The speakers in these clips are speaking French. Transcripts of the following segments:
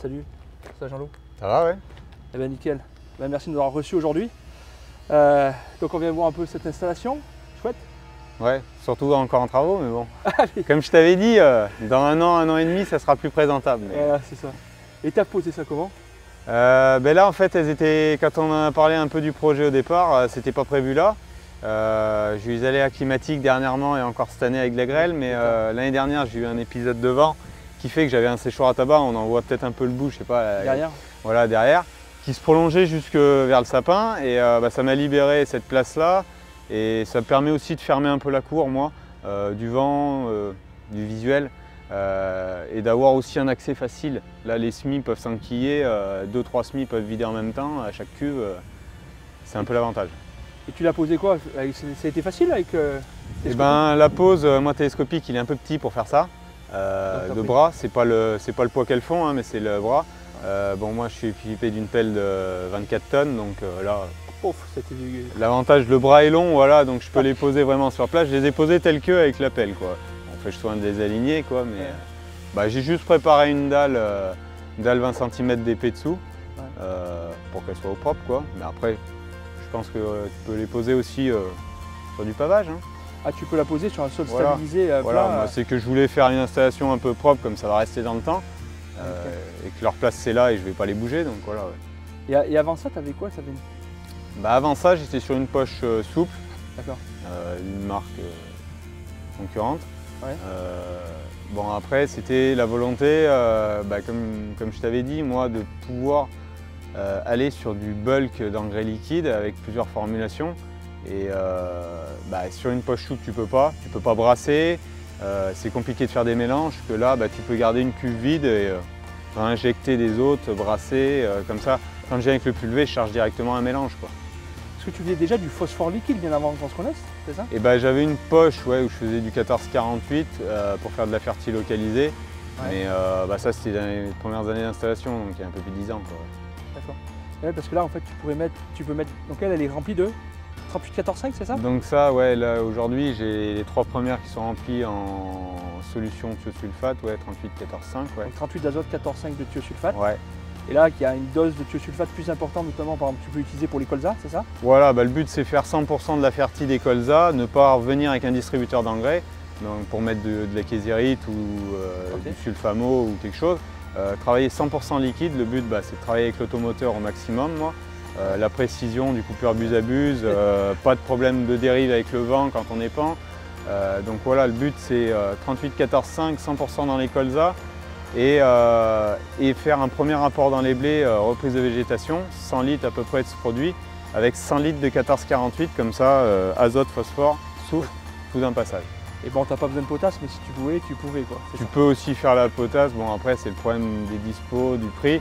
Salut, ça Jean-Loup? Ça va, ouais. Eh bien nickel, merci de nous avoir reçus aujourd'hui. Donc on vient voir un peu cette installation, chouette. Ouais, surtout encore en travaux, mais bon. Comme je t'avais dit, dans un an et demi, ça sera plus présentable. Mais... Voilà, c'est ça. Et t'as posé ça comment? Ben là, en fait, quand on en a parlé un peu du projet au départ, c'était pas prévu là. J'ai eu des aléas climatiques dernièrement et encore cette année avec la grêle, mais l'année dernière, j'ai eu un épisode de vent qui fait que j'avais un séchoir à tabac, on en voit peut-être un peu le bout, je sais pas. Derrière? Voilà, derrière, qui se prolongeait jusque vers le sapin et ça m'a libéré cette place-là et ça me permet aussi de fermer un peu la cour, moi, du vent, du visuel et d'avoir aussi un accès facile. Là, les semis peuvent s'enquiller, 2-3 semis peuvent vider en même temps à chaque cuve, c'est un peu l'avantage. Et tu l'as posé quoi? Ça a été facile avec Eh ben, la pose, moi télescopique, il est un peu petit pour faire ça. De bras, c'est pas le poids qu'elles font, hein, mais c'est le bras. Bon, moi je suis équipé d'une pelle de 24 tonnes, donc là, l'avantage, le bras est long, voilà, donc je peux les poser vraiment sur place. Je les ai posés tels que avec la pelle, quoi. On fait soin de les aligner, quoi, mais bah, j'ai juste préparé une dalle 20 cm d'épais dessous, pour qu'elle soit au propre, quoi. Mais après, je pense que tu peux les poser aussi sur du pavage. Hein. Ah, tu peux la poser sur un sol stabilisé voilà, plat. moi c'est que je voulais faire une installation un peu propre, comme ça va rester dans le temps, et que leur place c'est là et je ne vais pas les bouger, donc voilà. Ouais. Et avant ça, tu avais quoi? Bah, avant ça, j'étais sur une poche souple, une marque concurrente. Ouais. Bon, après, c'était la volonté, comme je t'avais dit, moi, de pouvoir aller sur du bulk d'engrais liquide avec plusieurs formulations. Et sur une poche souple, tu peux pas brasser, c'est compliqué de faire des mélanges, que là tu peux garder une cuve vide et injecter des autres, brasser, comme ça. Quand je viens avec le pulvé, je charge directement un mélange, quoi. Est-ce que tu faisais déjà du phosphore liquide bien avant qu'on se connaisse, c'est ça? Et j'avais une poche où je faisais du 14-48 pour faire de la fertile localisée, mais ça c'était dans les premières années d'installation, donc il y a un peu plus de 10 ans. D'accord. Ouais, parce que là en fait tu peux mettre, donc elle est remplie de 38-14-5, c'est ça? Donc ça, ouais, là aujourd'hui j'ai les 3 premières qui sont remplies en solution thiosulfate, 38-14-5. Ouais. Donc 38 d'azote, 14-5 de thiosulfate. Ouais. Et là, il y a une dose de thiosulfate plus importante, notamment par exemple tu peux utiliser pour les colzas, c'est ça? Voilà, le but c'est faire 100% de la fertile des colzas, ne pas revenir avec un distributeur d'engrais, donc pour mettre de la késérite ou du sulfamo ou quelque chose. Travailler 100% liquide, le but c'est de travailler avec l'automoteur au maximum, moi. La précision du coupeur buse-à-buse, pas de problème de dérive avec le vent quand on épand. Donc voilà, le but c'est 38-14-5, 100% dans les colzas et faire un premier rapport dans les blés, reprise de végétation, 100 litres à peu près de ce produit, avec 100 litres de 14-48, comme ça, azote, phosphore, soufre, tout d'un passage. Et bon, t'as pas besoin de potasse, mais si tu pouvais quoi. Tu peux aussi faire la potasse, bon après c'est le problème des dispos, du prix.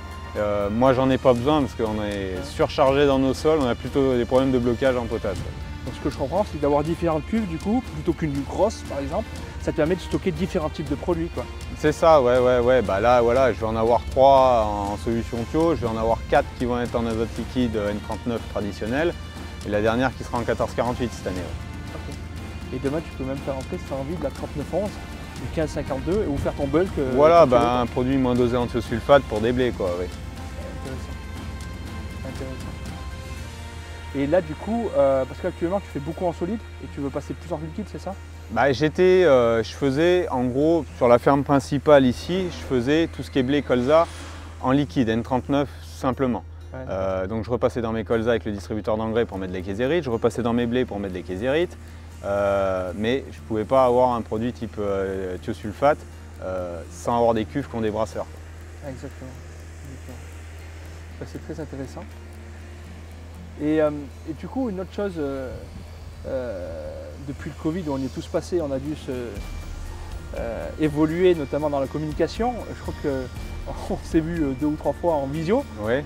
Moi j'en ai pas besoin parce qu'on est surchargé dans nos sols, on a plutôt des problèmes de blocage en potasse. Donc ce que je comprends, c'est d'avoir différentes cuves du coup, plutôt qu'une grosse par exemple, ça te permet de stocker différents types de produits, quoi. C'est ça, ouais. Là voilà, je vais en avoir 3 en solution thio, je vais en avoir 4 qui vont être en azote liquide N39 traditionnel, et la dernière qui sera en 14-48 cette année. Et demain, tu peux même faire entrer, si tu as envie, de la 3911, du 1552 ou faire ton bulk. Voilà, un produit moins dosé en thiosulfate pour des blés, quoi. Oui. Intéressant. Et là, du coup, parce qu'actuellement, tu fais beaucoup en solide et tu veux passer plus en liquide, c'est ça? Je faisais, en gros, sur la ferme principale ici, je faisais tout ce qui est blé colza en liquide, N39 simplement. Ouais. Donc je repassais dans mes colzas avec le distributeur d'engrais pour mettre de la késérite, je repassais dans mes blés pour mettre de la késérite. Mais je ne pouvais pas avoir un produit type thiosulfate sans avoir des cuves qui ont des brasseurs. Exactement. C'est très intéressant. Et du coup, une autre chose, depuis le Covid où on y est tous passés, on a dû évoluer, notamment dans la communication. Je crois qu'on s'est vu 2 ou 3 fois en visio. Oui.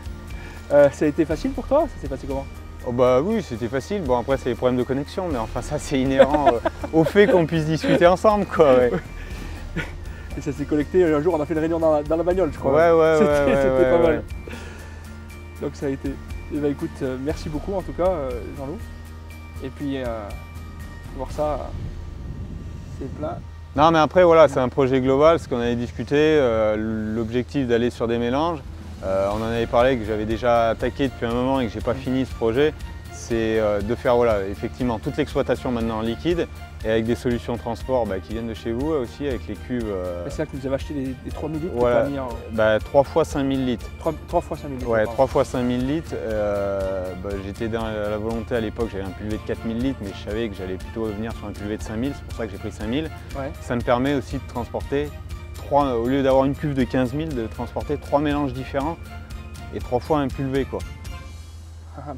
Ça a été facile pour toi? Ça s'est passé comment? Oh oui, c'était facile. Bon, après, c'est les problèmes de connexion, mais enfin, ça, c'est inhérent au fait qu'on puisse discuter ensemble, quoi. Ouais. Et ça s'est connecté. Un jour, on a fait une réunion dans la bagnole, je crois. Ouais. C'était pas mal. Donc, ça a été. Eh ben, écoute, merci beaucoup en tout cas, Jean-Loup. Et puis, voir ça, c'est plein. Non, mais après, voilà, c'est un projet global, ce qu'on avait discuté, l'objectif d'aller sur des mélanges. On en avait parlé, que j'avais déjà attaqué depuis un moment et que je n'ai pas fini ce projet. C'est de faire voilà, effectivement toute l'exploitation maintenant en liquide et avec des solutions de transport qui viennent de chez vous aussi, avec les cuves. C'est là que vous avez acheté des 3000 litres. Voilà, 3 fois 5000 litres. 3 fois 5000 litres. Ouais, 3 fois 5000 litres. J'étais dans la volonté à l'époque, j'avais un pulvé de 4000 litres, mais je savais que j'allais plutôt venir sur un pulvé de 5000, c'est pour ça que j'ai pris 5000. Ouais. Ça me permet aussi de transporter, au lieu d'avoir une cuve de 15 000, de transporter 3 mélanges différents et 3 fois un pulvé, quoi.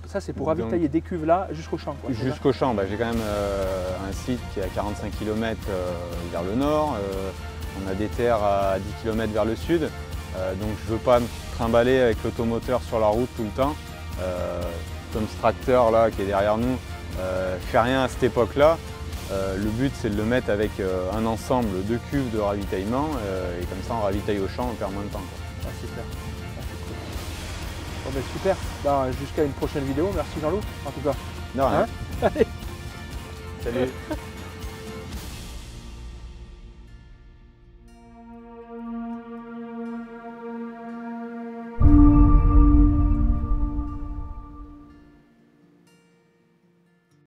Ça, c'est pour ravitailler des cuves là jusqu'au champ. Jusqu'au champ, j'ai quand même un site qui est à 45 km vers le nord. On a des terres à 10 km vers le sud. Donc je ne veux pas me trimballer avec l'automoteur sur la route tout le temps. Comme ce tracteur là qui est derrière nous fait rien à cette époque-là. Le but c'est de le mettre avec un ensemble de cuves de ravitaillement et comme ça on ravitaille au champ, on perd moins de temps, quoi. Ah, super. Bon, super, jusqu'à une prochaine vidéo, merci Jean-Loup en tout cas. Non, rien. Allez. Salut.